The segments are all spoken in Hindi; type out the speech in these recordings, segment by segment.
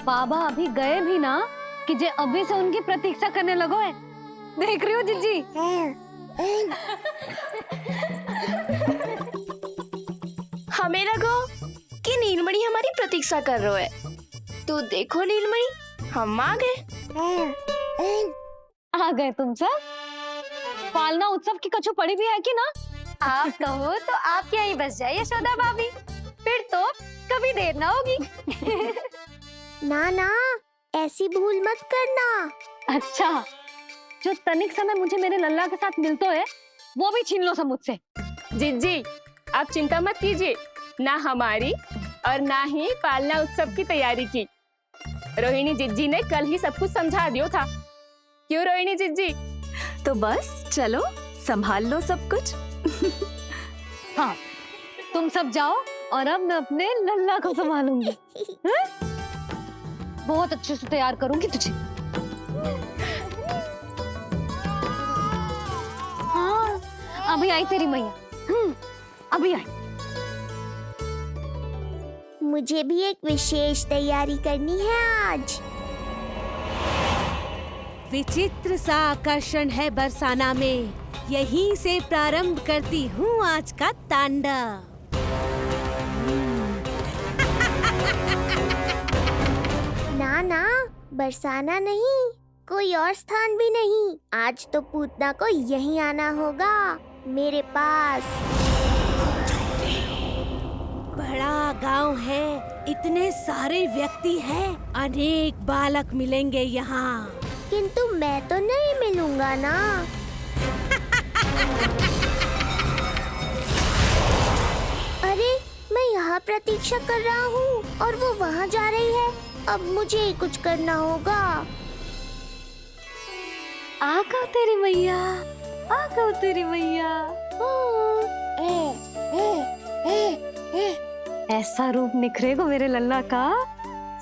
बाबा अभी गए भी ना कि जे अभी से उनकी प्रतीक्षा करने लगो है। देख रही हो जीजी? हमें लगो कि नीलमणि हमारी प्रतीक्षा कर रहे है। तो देखो नीलमणि, हम आ गए। आ गए तुम सब? पालना उत्सव की कछु पड़ी भी है कि ना? आप कहो तो आप यहीं बस जाइए यशोदा भाभी, फिर तो कभी देर ना होगी। ना ना, ऐसी भूल मत करना। अच्छा, जो तनिक समय मुझे मेरे लल्ला के साथ मिलता है वो भी छीन लो सब मुझसे। जीजी, आप चिंता मत कीजिए, ना हमारी और ना ही पालना उत्सव की तैयारी की। रोहिणी जीजी ने कल ही सब कुछ समझा दिया था। क्यों रोहिणी जीजी? तो बस चलो, संभाल लो सब कुछ। हाँ, तुम सब जाओ और अब मैं अपने लल्ला को संभालूंगी। बहुत अच्छे से तैयार करूंगी तुझे। हाँ, अभी आई तेरी मैया। अभी आई। मुझे भी एक विशेष तैयारी करनी है आज। विचित्र सा आकर्षण है बरसाना में, यहीं से प्रारंभ करती हूँ आज का तांडव। ना ना, बरसाना नहीं, कोई और स्थान भी नहीं। आज तो पूतना को यहीं आना होगा, मेरे पास। बड़ा गांव है, इतने सारे व्यक्ति हैं, अनेक बालक मिलेंगे यहाँ। किंतु मैं तो नहीं मिलूंगा ना। अरे, मैं यहाँ प्रतीक्षा कर रहा हूँ और वो वहाँ जा रही है। अब मुझे ही कुछ करना होगा। आ गओ तेरी मैया, आ गओ तेरी मैया। ऐसा रूप निखरेगा मेरे लल्ला का,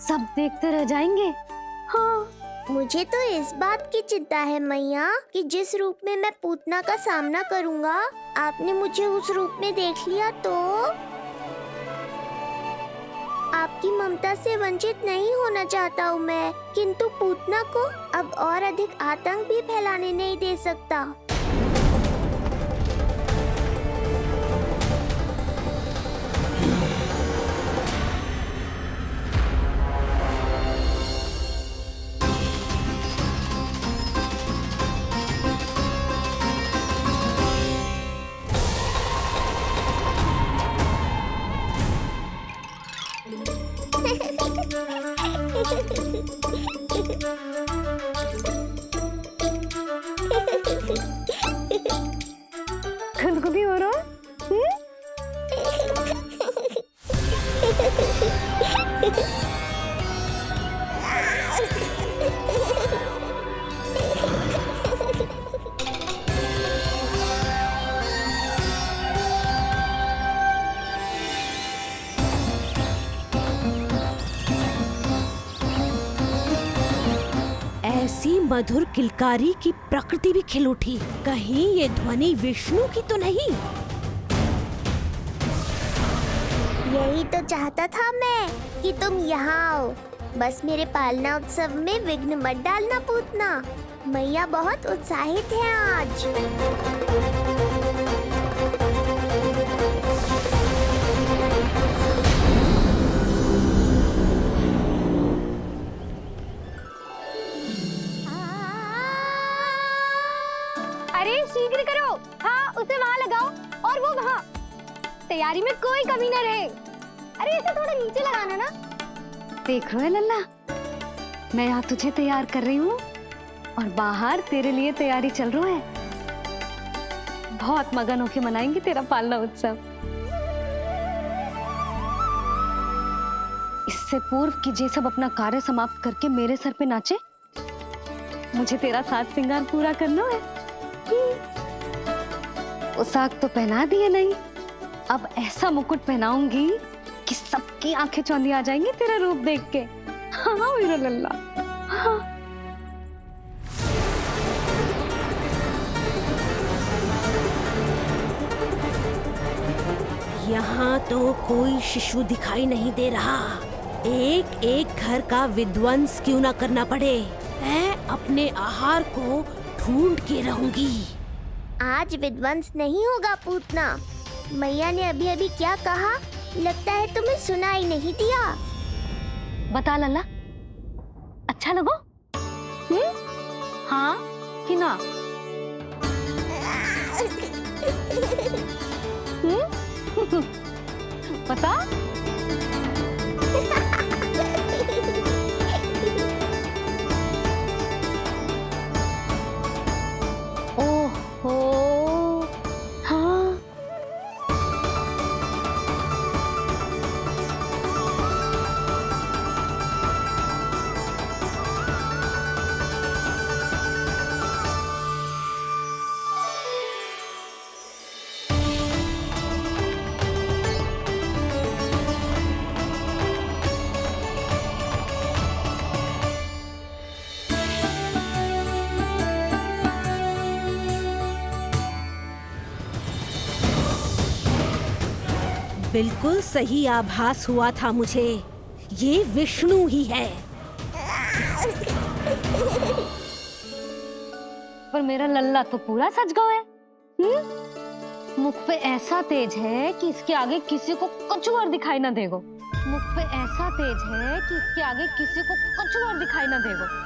सब देखते रह जाएंगे। हाँ, मुझे तो इस बात की चिंता है मैया कि जिस रूप में मैं पूतना का सामना करूँगा, आपने मुझे उस रूप में देख लिया तो आपकी ममता से वंचित नहीं होना चाहता हूँ मैं, किंतु पूतना को अब और अधिक आतंक भी फैलाने नहीं दे सकता। गुदगुदी हो रहा है? ऐसी मधुर किलकारी की प्रकृति भी खिल उठी। कहीं ये ध्वनि विष्णु की तो नहीं? यही तो चाहता था मैं कि तुम यहाँ आओ। बस मेरे पालना उत्सव में विघ्न मत डालना पूतना। मैया बहुत उत्साहित है आज। अरे शीघ्र करो, हाँ उसे वहाँ लगाओ और वो वहाँ। तैयारी में कोई कमी न रहे। अरे इसे थोड़ा नीचे लगाना ना। देख रहे हो लल्ला, मैं यहाँ तुझे तैयार कर रही हूँ और बाहर तेरे लिए तैयारी चल रही है। बहुत मगन होके मनाएंगे तेरा पालना उत्सव। इससे पूर्व कि जे सब अपना कार्य समाप्त करके मेरे सर पे नाचे, मुझे तेरा साज श्रृंगार पूरा करना है। पोशाक तो पहना दिए नहीं, अब ऐसा मुकुट पहनाऊंगी कि सबकी आंखें चौंधी आ जाएंगी तेरा रूप देख के। हाँ मेरा लल्ला, हाँ। यहाँ तो कोई शिशु दिखाई नहीं दे रहा। एक एक घर का विध्वंस क्यों ना करना पड़े, मैं अपने आहार को ढूंढ के रहूंगी। आज विध्वंस नहीं होगा पूतना। मैया ने अभी अभी क्या कहा, लगता है तुम्हें सुनाई नहीं दिया। बता लल्ला, अच्छा लगो? हाँ कि ना? बता। ओहो, हाँ। बिल्कुल सही आभास हुआ था मुझे, ये विष्णु ही है। पर मेरा लल्ला तो पूरा सज गया है। मुख पे ऐसा तेज है कि इसके आगे किसी को कुछ और दिखाई ना देगो। मुख पे ऐसा तेज है कि इसके आगे किसी को कुछ और दिखाई ना देगो।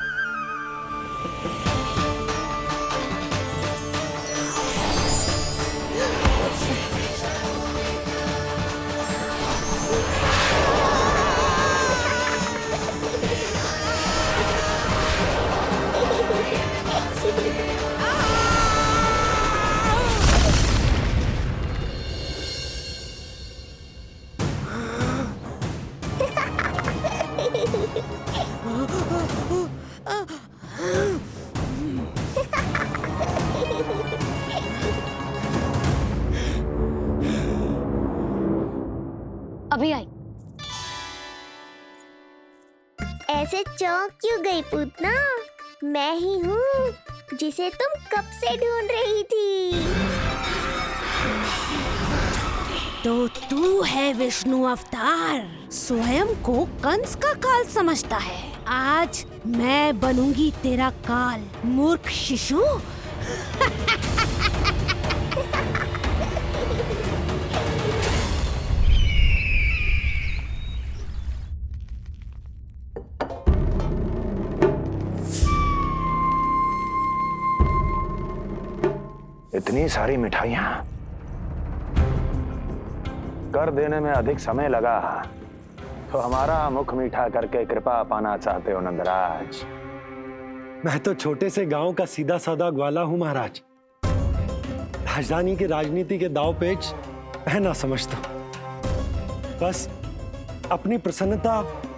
अभी आई। ऐसे चौंक क्यों गई पूतना? मैं ही हूँ जिसे तुम कब से ढूंढ रही थी। तो तू है विष्णु अवतार, स्वयं को कंस का काल समझता है। आज मैं बनूंगी तेरा काल, मूर्ख शिशु। इतनी सारी मिठाइयां कर देने में अधिक समय लगा तो हमारा मुख मीठा करके कृपा पाना चाहते हो नंदराज? मैं तो छोटे से गांव का सीधा साधा ग्वाला हूं महाराज। राजधानी की राजनीति के दाव पेच मैं ना समझता। बस अपनी प्रसन्नता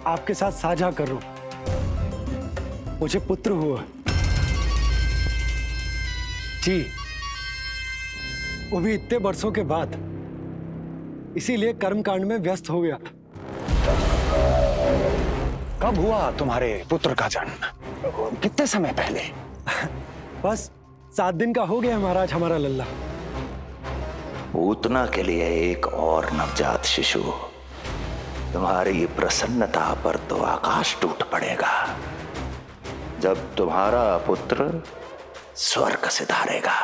आपके साथ साझा कर रहा हूं। मुझे पुत्र हुआ जी, वो भी इतने वर्षों के बाद, इसीलिए कर्मकांड में व्यस्त हो गया। कब हुआ तुम्हारे पुत्र का जन्म? कितने समय पहले? बस 7 दिन का हो गया महाराज हमारा लल्ला। पूतना के लिए एक और नवजात शिशु, तुम्हारी प्रसन्नता पर तो आकाश टूट पड़ेगा जब तुम्हारा पुत्र स्वर्ग से धारेगा।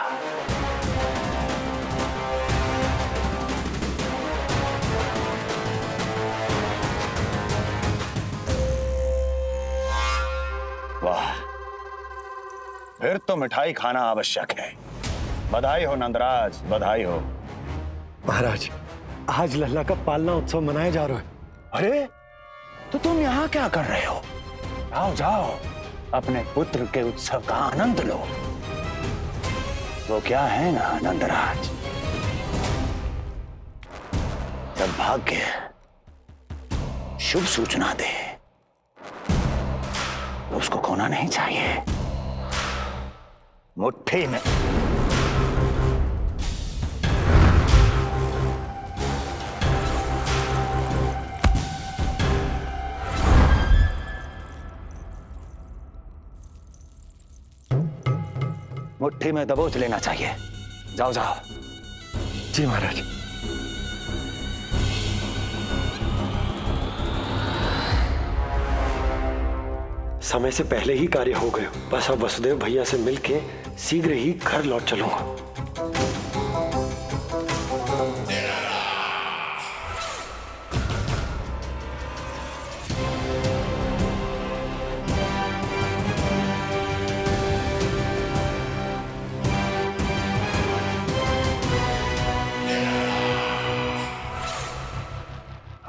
वाह, फिर तो मिठाई खाना आवश्यक है। बधाई हो नंदराज, बधाई हो। महाराज, आज लल्ला का पालना उत्सव मनाया जा रहा है। अरे, तो तुम यहाँ क्या कर रहे हो? जाओ जाओ, अपने पुत्र के उत्सव का आनंद लो। वो क्या है ना नंदराज, जब भाग्य शुभ सूचना दे तो उसको खोना नहीं चाहिए। मुट्ठी में मुट्ठी में दबोच लेना चाहिए। जाओ जाओ। जी महाराज। समय से पहले ही कार्य हो गए। बस अब वसुदेव भैया से मिलके शीघ्र ही घर लौट चलूंगा।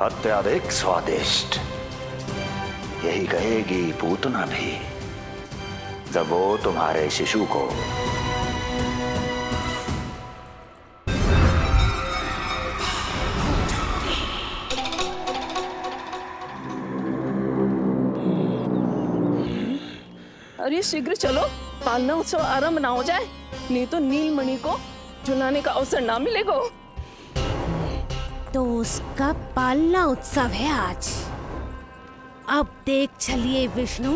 अत्यधिक स्वादिष्ट, यही कहेगी पूतना भी जब वो तुम्हारे शिशु को अरे शीघ्र चलो, पालना उत्सव आरंभ ना हो जाए, नहीं तो नीलमणि को झुलाने का अवसर ना मिलेगा। तो उसका पालना उत्सव है आज। अब देख चलिए विष्णु,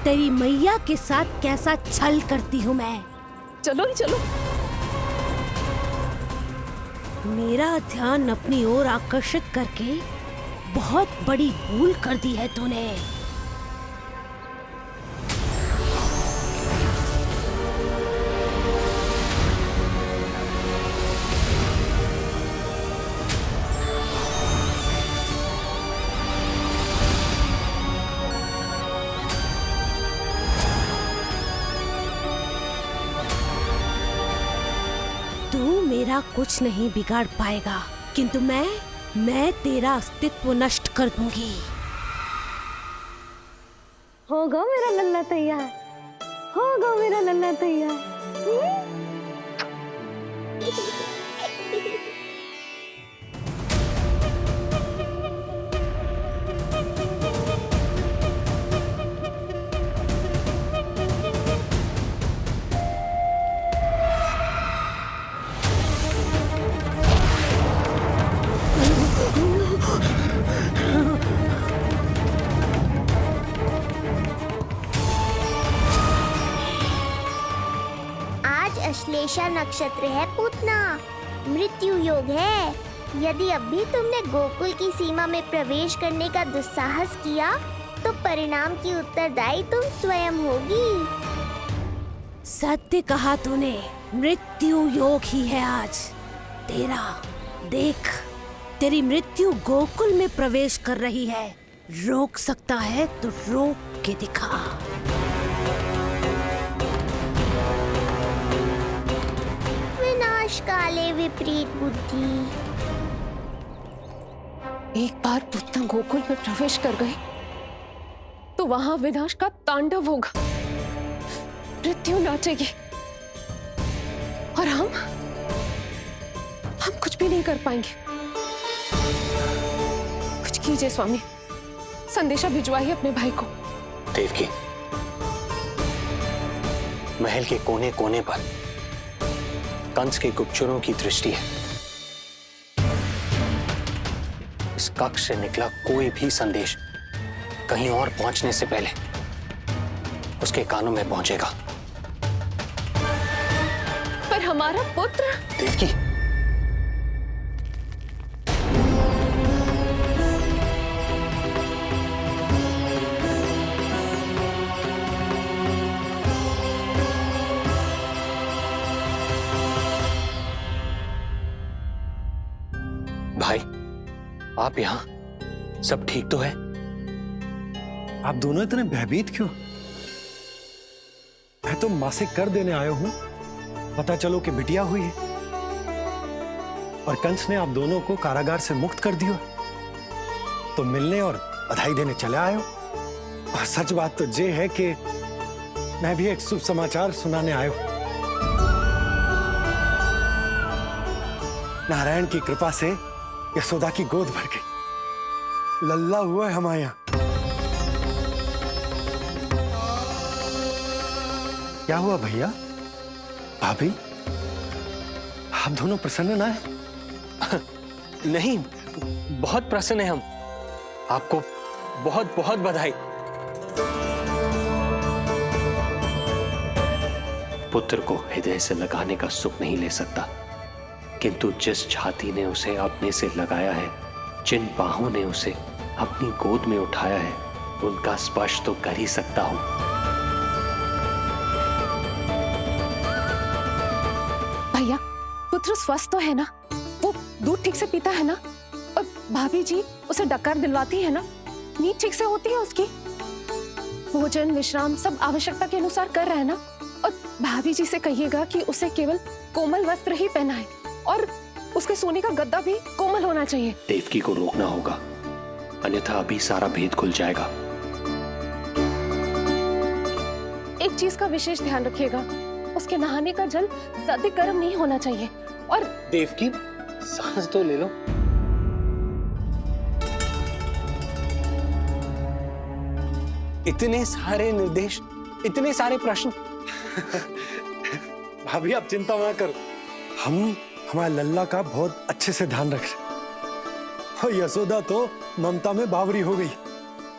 तेरी मैया के साथ कैसा छल करती हूँ मैं। चलो ही चलो। मेरा ध्यान अपनी ओर आकर्षित करके बहुत बड़ी भूल कर दी है तूने। तू मेरा कुछ नहीं बिगाड़ पाएगा, किंतु मैं तेरा अस्तित्व नष्ट कर दूंगी। होगा मेरा लल्ला तैयार, होगा मेरा लल्ला तैयार। अश्लेषा नक्षत्र है पूतना, मृत्यु योग है। यदि अब भी तुमने गोकुल की सीमा में प्रवेश करने का दुस्साहस किया तो परिणाम की उत्तरदायी तुम स्वयं होगी। सत्य कहा तूने, मृत्यु योग ही है आज तेरा। देख, तेरी मृत्यु गोकुल में प्रवेश कर रही है। रोक सकता है तो रोक के दिखा। काले विपरीत बुद्धि। एक बार पूतना गोकुल में प्रवेश कर गए तो वहां विनाश का तांडव होगा, मृत्यु नाचेगी और हम कुछ भी नहीं कर पाएंगे। कुछ कीजिए स्वामी, संदेशा भिजवाइए अपने भाई को। देवकी, महल के कोने कोने पर कंस के गुप्तचरों की दृष्टि है। इस कक्ष से निकला कोई भी संदेश कहीं और पहुंचने से पहले उसके कानों में पहुंचेगा। पर हमारा पुत्र। देवकी, भाई, आप यहाँ सब ठीक तो है? आप दोनों इतने भयभीत क्यों? मैं तो माँ से कर देने आया हूं, पता चलो कि बिटिया हुई है और कंस ने आप दोनों को कारागार से मुक्त कर दिया, तो मिलने और बधाई देने चले आए हो। और सच बात तो ये है कि मैं भी एक शुभ समाचार सुनाने आया हूं। नारायण की कृपा से यशोदा की गोद भर गई, लल्ला हुआ है हमारे यहाँ। क्या हुआ भैया, भाभी, आप दोनों प्रसन्न ना है? नहीं, बहुत प्रसन्न है हम। आपको बहुत बहुत बधाई। पुत्र को हृदय से लगाने का सुख नहीं ले सकता, किंतु जिस छाती ने उसे अपने से लगाया है, जिन बाहों ने उसे अपनी गोद में उठाया है, उनका स्पर्श तो कर ही सकता हूं। भैया, पुत्र स्वस्थ तो है ना? वो दूध ठीक से पीता है ना? और भाभी जी उसे डकार दिलवाती है ना? नींद ठीक से होती है उसकी? भोजन विश्राम सब आवश्यकता के अनुसार कर रहा है ना? और भाभी जी से कहिएगा कि उसे केवल कोमल वस्त्र ही पहनाए और उसके सोने का गद्दा भी कोमल होना चाहिए। देवकी को रोकना होगा, अन्यथा अभी सारा भेद खुल जाएगा। एक चीज का विशेष ध्यान रखिएगा, उसके नहाने का जल ज्यादा गर्म नहीं होना चाहिए। और देवकी, सांस तो ले लो। इतने सारे निर्देश, इतने सारे प्रश्न। भाभी आप चिंता ना करो, हम हमारे लल्ला का बहुत अच्छे से ध्यान रख रहे। और यशोदा तो ममता में बावरी हो गई,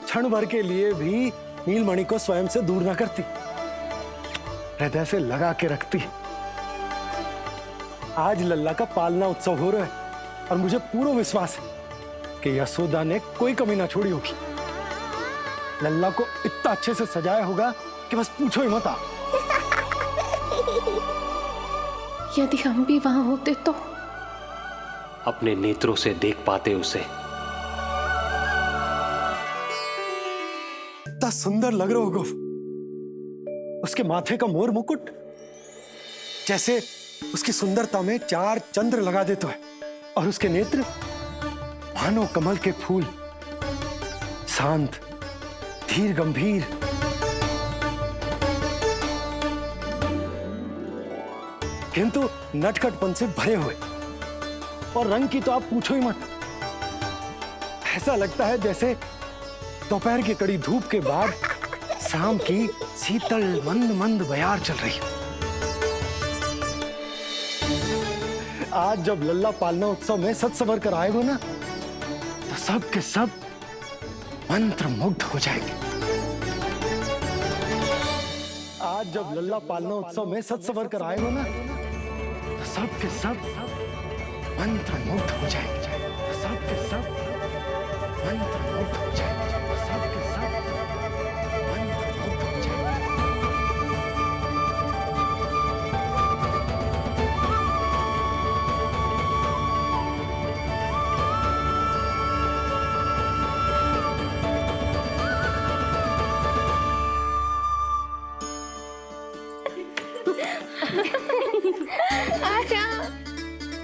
क्षण भर के लिए भी नीलमणि को स्वयं से दूर ना करती, हृदय से लगा के रखती। आज लल्ला का पालना उत्सव हो रहा है और मुझे पूरा विश्वास है कि यशोदा ने कोई कमी ना छोड़ी होगी। लल्ला को इतना अच्छे से सजाया होगा कि बस पूछो ही मत आप। यदि हम भी वहां होते तो? अपने नेत्रों से देख पाते उसे। इतना सुंदर लग रहा होगा उसके माथे का मोर मुकुट, जैसे उसकी सुंदरता में 4 चंद्र लगा देता है। और उसके नेत्र मानो कमल के फूल, शांत धीर गंभीर। किंतु नटखटपन से भरे हुए, और रंग की तो आप पूछो ही मत। ऐसा लगता है जैसे दोपहर की कड़ी धूप के बाद शाम की शीतल मंद मंद बयार चल रही है। आज जब लल्ला पालना उत्सव में सज संवर कर आएगा ना, तो सब के सब मंत्र मुग्ध हो जाएंगे। आज जब लल्ला पालना उत्सव में सज संवर कर आएगा ना, तो सब के सब मंत्र मुग्ध हो जाएंगे। सब के सब मंत्र मुग्ध हो जाएंगे। सब के सब मंत्र मुग्ध हो जाएंगे।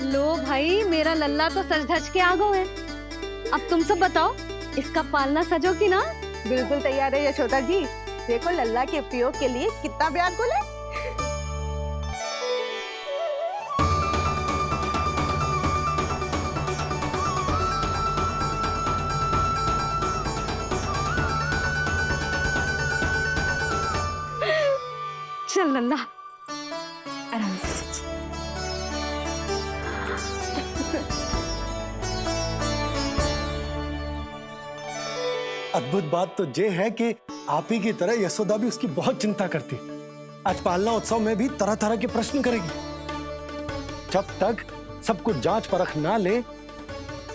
लो भाई, मेरा लल्ला तो सज धज के आ गए है। अब तुम सब बताओ, इसका पालना सजो कि ना? बिल्कुल तैयार है यशोदा जी। देखो लल्ला के उपयोग के लिए कितना व्याकुल है। चल लल्ला, आराम से। अद्भुत बात तो ये है कि आप ही की तरह यशोदा भी उसकी बहुत चिंता करती। आज पालना उत्सव में भी तरह तरह के प्रश्न करेगी। जब तक सब कुछ जांच परख ना ले,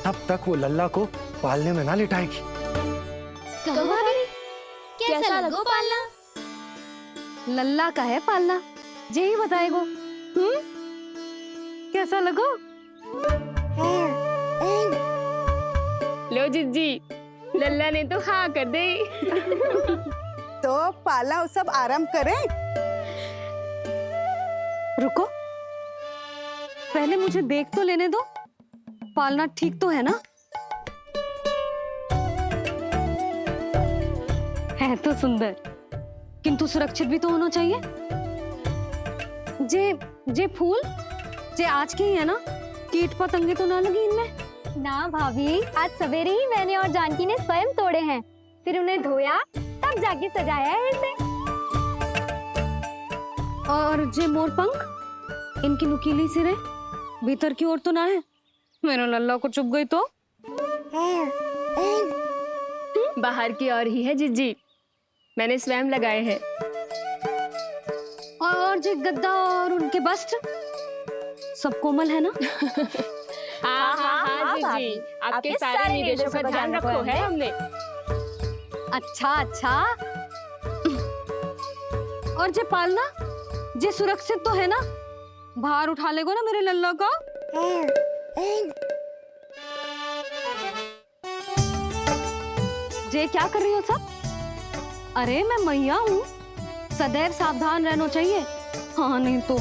तब तक वो लल्ला को पालने में ना लिटाएगी। कैसा लगो पालना? लल्ला का है पालना, यही बताएगो। कैसा लगो? लो जिज्जी, लल्ला ने तो हाँ कर दे। तो पालना उत्सव आरंभ करें। रुको, पहले मुझे देख तो लेने दो, पालना ठीक तो है ना? है तो सुंदर, किंतु सुरक्षित भी तो होना चाहिए। जे फूल जे आज के ही है ना, कीट पतंगे तो ना लगी इनमें? ना भाभी, आज सवेरे ही मैंने और जानकी ने स्वयं तोड़े हैं, फिर उन्हें धोया, तब जाके सजाया है इसे। और जे मोर पंख, इनकी नुकीली सिरे भीतर की ओर तो ना है? मेरा लल्ला को चुभ गई तो? बाहर की ओर ही है जिज्जी, मैंने स्वयं लगाए हैं। और जे गद्दा और उनके वस्त्र सब कोमल है ना? हाँ जिज्जी, आपके सारे निर्देशों का ध्यान रखो है हमने। अच्छा अच्छा। और जे पालना जे सुरक्षित तो है ना, बाहर उठा लेगो ना मेरे लल्ला को। जे क्या कर रही हो सब? अरे मैं मैया हूँ, सदैव सावधान रहना चाहिए। हाँ नहीं तो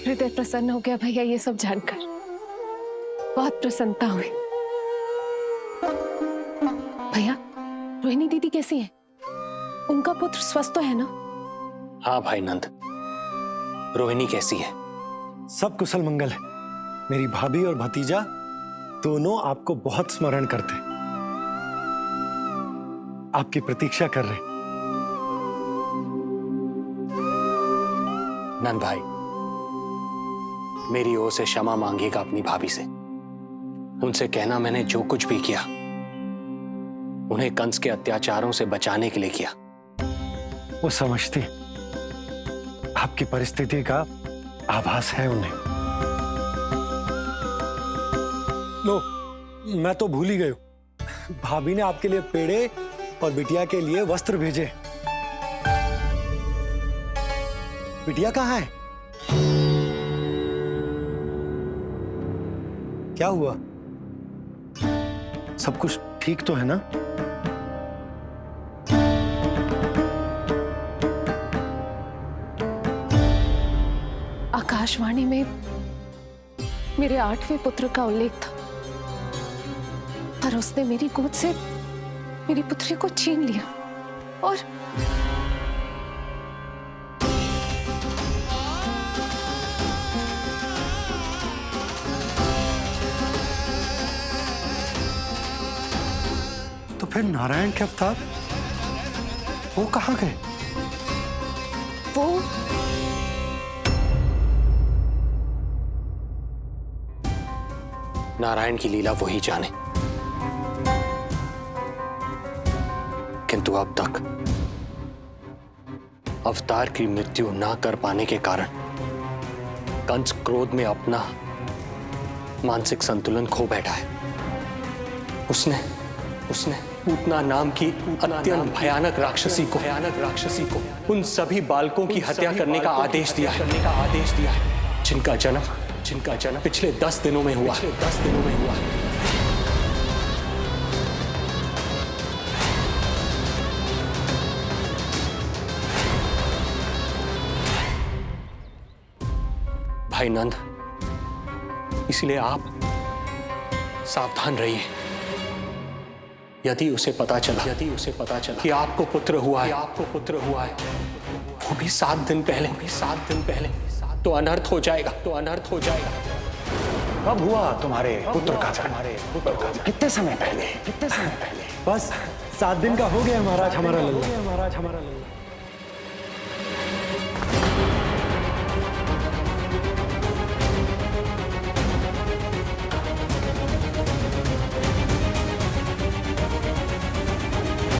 हृदय प्रसन्न हो गया भैया ये सब जानकर, बहुत प्रसन्नता हुई। भैया रोहिणी दीदी कैसी है? उनका पुत्र स्वस्थ तो है ना? हाँ भाई नंद, रोहिणी कैसी है? सब कुशल मंगल है। मेरी भाभी और भतीजा दोनों आपको बहुत स्मरण करते, आपकी प्रतीक्षा कर रहे। नंद भाई, मेरी ओर से क्षमा मांगिएगा अपनी भाभी से। उनसे कहना मैंने जो कुछ भी किया उन्हें कंस के अत्याचारों से बचाने के लिए किया। वो समझती, आपकी परिस्थिति का आभास है उन्हें। लो, मैं तो भूल ही गई हूं। भाभी ने आपके लिए पेड़े और बिटिया के लिए वस्त्र भेजे। बिटिया कहाँ है? क्या हुआ? सब कुछ ठीक तो है ना? आकाशवाणी में मेरे 8वें पुत्र का उल्लेख था, पर उसने मेरी गोद से मेरी पुत्री को छीन लिया और तो फिर नारायण के अवतार वो कहाँ गए? वो नारायण की लीला वही जाने, किंतु अब तक अवतार की मृत्यु ना कर पाने के कारण कंस क्रोध में अपना मानसिक संतुलन खो बैठा है। उसने पूतना नाम की अत्यंत भयानक राक्षसी को उन सभी बालकों की हत्या करने का आदेश दिया है जिनका जन्म पिछले 10 दिनों में हुआ। भाई नंद, इसलिए आप सावधान रहिए। यदि उसे पता चला कि आपको पुत्र हुआ है, वो भी 7 दिन पहले, तो अनर्थ हो जाएगा। कब हुआ तुम्हारे पुत्र का जन्म? कितने समय पहले? बस 7 दिन का हो गया महाराज हमारा लल्ला।